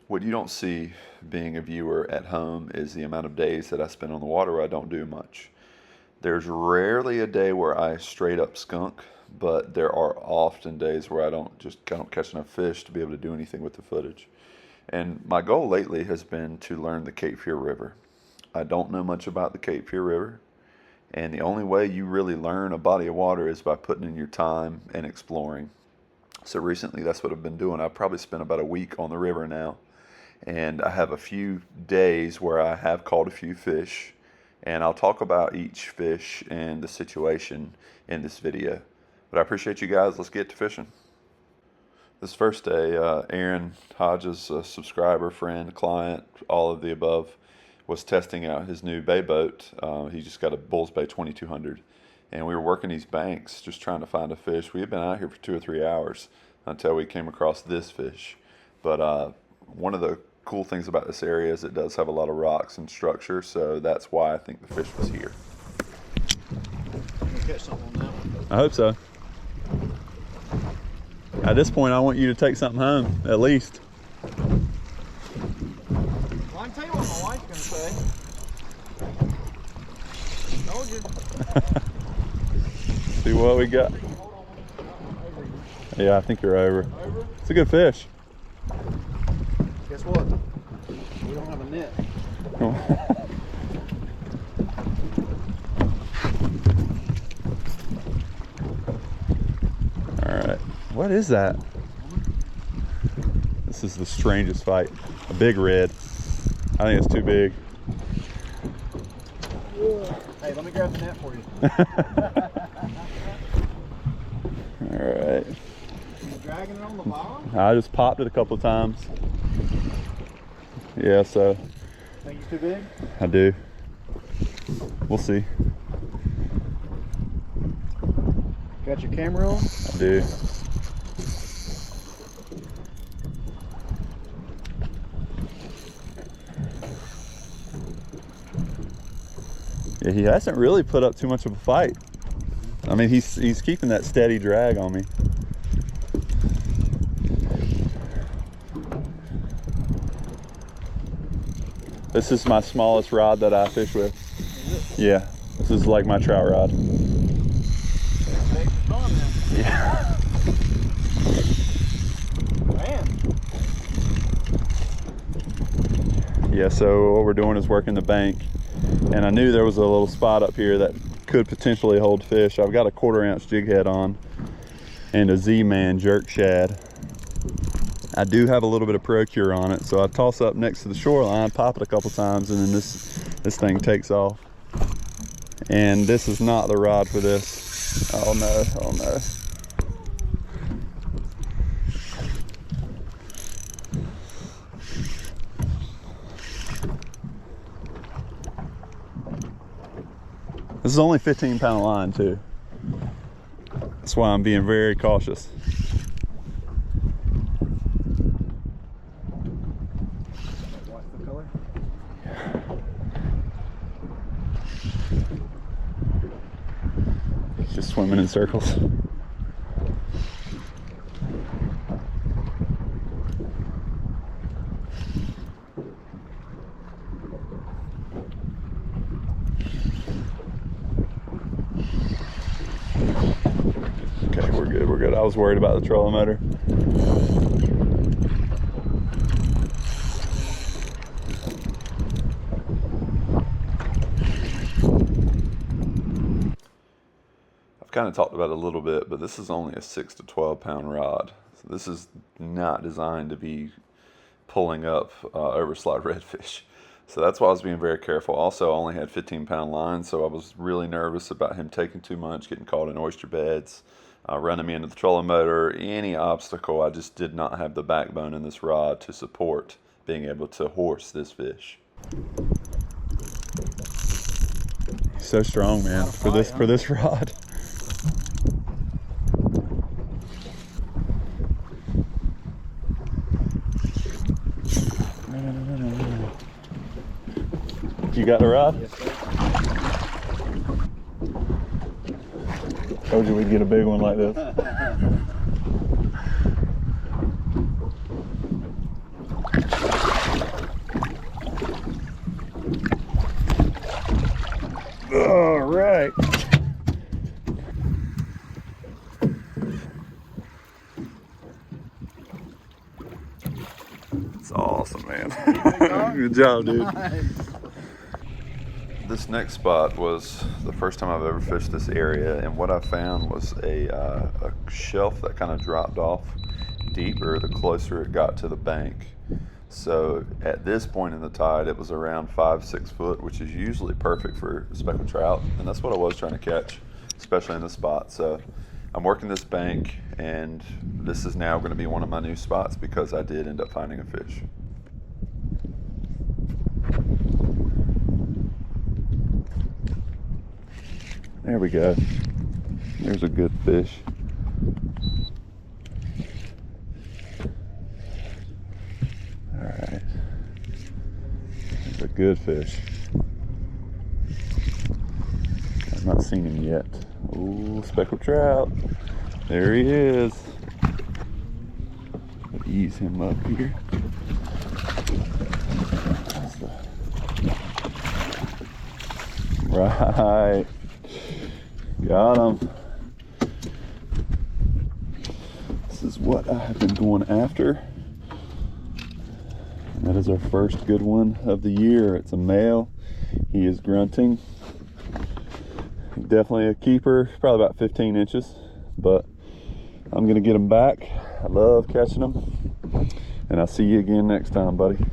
What you don't see being a viewer at home is the amount of days that I spend on the water where I don't do much. There's rarely a day where I straight up skunk, but there are often days where I don't catch enough fish to be able to do anything with the footage. And my goal lately has been to learn the Cape Fear River. I don't know much about the Cape Fear River, and the only way you really learn a body of water is by putting in your time and exploring. So recently that's what I've been doing. I've probably spent about a week on the river now, and I have a few days where I have caught a few fish, and I'll talk about each fish and the situation in this video. But I appreciate you guys. Let's get to fishing. This first day, Aaron Hodges, a subscriber, friend, client, all of the above, was testing out his new bay boat. He just got a Bulls Bay 2200, and we were working these banks just trying to find a fish. We had been out here for 2 or 3 hours until we came across this fish. But one of the cool things about this area is it does have a lot of rocks and structure, so that's why I think the fish was here. We'll catch something on that one. I hope so. At this point, I want you to take something home, at least. Well, I can tell you what my wife's gonna say. Told you. See what we got. Yeah, I think you're over. Over? It's a good fish. Guess what? We don't have a net. All right, what is that? This is the strangest fight. A big red. I think it's too big. Hey, let me grab the net for you. All right. You dragging it on the bottom? I just popped it a couple of times. Yeah, so. Think it's too big? I do. We'll see. Got your camera on? I do. Yeah, he hasn't really put up too much of a fight. I mean, he's keeping that steady drag on me. This is my smallest rod that I fish with. Yeah, this is like my trout rod. Yeah. Man. Yeah, so what we're doing is working the bank, and I knew there was a little spot up here that could potentially hold fish. I've got a 1/4 ounce jig head on and a Z-Man jerk shad. I do have a little bit of Procure on it, so I toss up next to the shoreline, pop it a couple times, and then this thing takes off. And this is not the rod for this. Oh no, oh no. This is only 15-pound line too. That's why I'm being very cautious. What's the color? It's just swimming in circles. Okay, we're good, we're good. I was worried about the trolling motor. I've kind of talked about it a little bit, but this is only a 6 to 12 pound rod. So this is not designed to be pulling up overslot redfish. So that's why I was being very careful. Also, I only had 15-pound line, so I was really nervous about him taking too much, getting caught in oyster beds, running me into the trolling motor, any obstacle. I just did not have the backbone in this rod to support being able to horse this fish. He's so strong, man, for this rod. You got the rod? Yes, sir. Told you we'd get a big one like this. right. It's awesome, man. Good job, dude. Nice. This next spot was the first time I've ever fished this area, and what I found was a shelf that kind of dropped off deeper the closer it got to the bank. So at this point in the tide, it was around 5-6 foot, which is usually perfect for speckled trout, and that's what I was trying to catch, especially in this spot. So I'm working this bank, and this is now going to be one of my new spots because I did end up finding a fish. There we go. There's a good fish. All right. There's a good fish. I've not seen him yet. Ooh, speckled trout. There he is. Ease him up here. Right. Got him. This is what I have been going after. And that is our first good one of the year. It's a male. He is grunting. Definitely a keeper, probably about 15 inches, but I'm gonna get him back. I love catching them. And I'll see you again next time, buddy.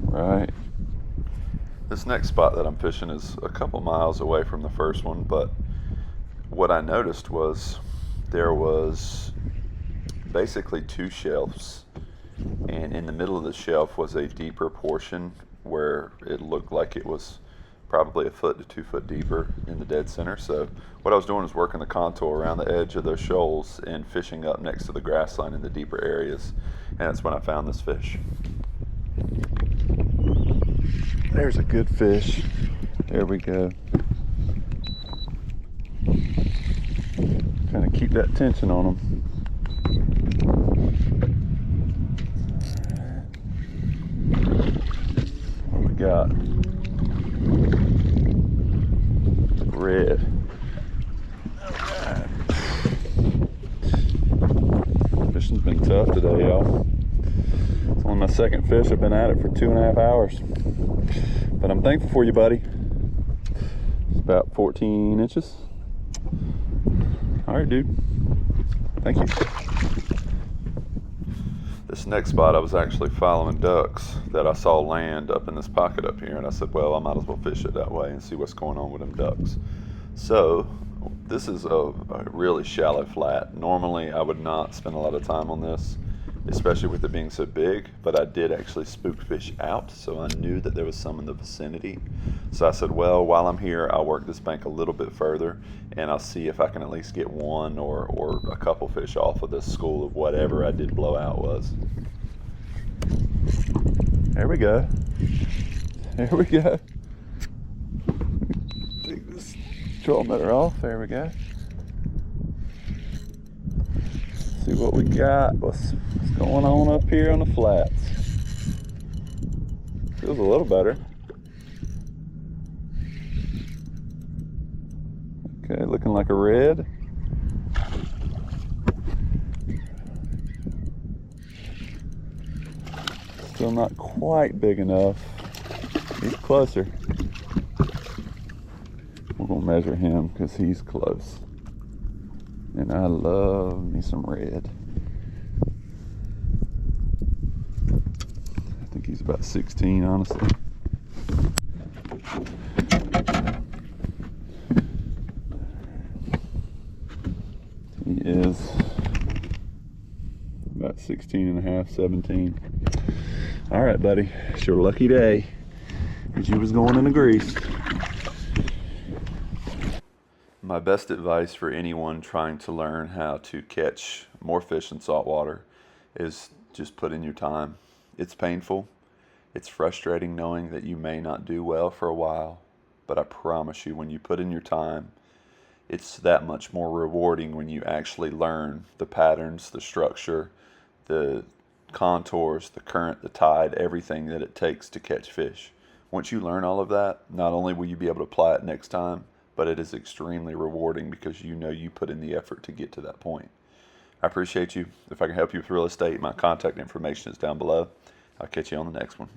Right. This next spot that I'm fishing is a couple miles away from the first one, but what I noticed was there was basically two shelves, and in the middle of the shelf was a deeper portion where it looked like it was probably 1 foot to 2 foot deeper in the dead center. So what I was doing is working the contour around the edge of those shoals and fishing up next to the grass line in the deeper areas, and that's when I found this fish. There's a good fish. There we go. Trying to keep that tension on him. What we got? Red. Alright. Fishing's been tough today, y'all. It's only my second fish. I've been at it for 2.5 hours. But I'm thankful for you, buddy. It's about 14 inches. All right, dude. Thank you. This next spot, I was actually following ducks that I saw land up in this pocket up here, and I said, well, I might as well fish it that way and see what's going on with them ducks. So this is a really shallow flat. Normally I would not spend a lot of time on this, especially with it being so big, but I did actually spook fish out, so I knew that there was some in the vicinity. So I said, well, while I'm here, I'll work this bank a little bit further, and I'll see if I can at least get one or a couple fish off of this school of whatever I did blow out was. There we go. There we go. Take this trolling motor off. There we go. See what we got. What's going on up here on the flats? Feels a little better. Okay, looking like a red. Still not quite big enough. He's closer. We're gonna measure him because he's close. And I love me some red. I think he's about 16, honestly. He is about 16 and a half, 17. All right, buddy, it's your lucky day because you was going in the grease. My best advice for anyone trying to learn how to catch more fish in saltwater is just put in your time. It's painful. It's frustrating knowing that you may not do well for a while, but I promise you, when you put in your time, it's that much more rewarding when you actually learn the patterns, the structure, the contours, the current, the tide, everything that it takes to catch fish. Once you learn all of that, not only will you be able to apply it next time, but it is extremely rewarding because you know you put in the effort to get to that point. I appreciate you. If I can help you with real estate, my contact information is down below. I'll catch you on the next one.